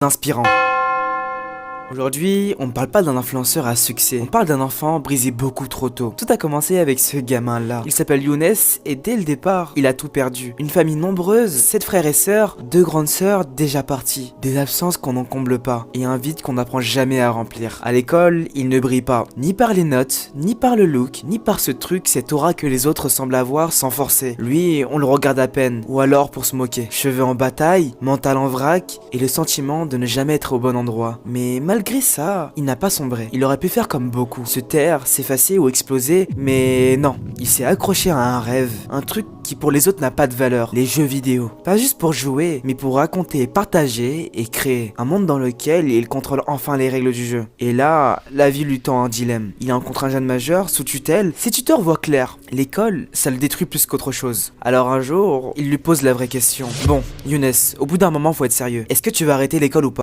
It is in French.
inspirant. Aujourd'hui, on ne parle pas d'un influenceur à succès, on parle d'un enfant brisé beaucoup trop tôt. Tout a commencé avec ce gamin-là. Il s'appelle Younes et dès le départ, il a tout perdu. Une famille nombreuse, 7 frères et sœurs, 2 grandes sœurs déjà parties. Des absences qu'on n'en comble pas et un vide qu'on n'apprend jamais à remplir. À l'école, il ne brille pas, ni par les notes, ni par le look, ni par ce truc, cette aura que les autres semblent avoir sans forcer. Lui, on le regarde à peine, ou alors pour se moquer. Cheveux en bataille, mental en vrac et le sentiment de ne jamais être au bon endroit. Mais malgré ça, il n'a pas sombré. Il aurait pu faire comme beaucoup, se taire, s'effacer ou exploser, mais non. Il s'est accroché à un rêve, un truc qui pour les autres n'a pas de valeur, les jeux vidéo. Pas juste pour jouer, mais pour raconter, partager et créer. Un monde dans lequel il contrôle enfin les règles du jeu. Et là, la vie lui tend un dilemme. Il rencontre un jeune majeur, sous tutelle. Ses tuteurs voient clair. L'école, ça le détruit plus qu'autre chose. Alors un jour, il lui pose la vraie question. Bon, Younes, au bout d'un moment, faut être sérieux. Est-ce que tu vas arrêter l'école ou pas ?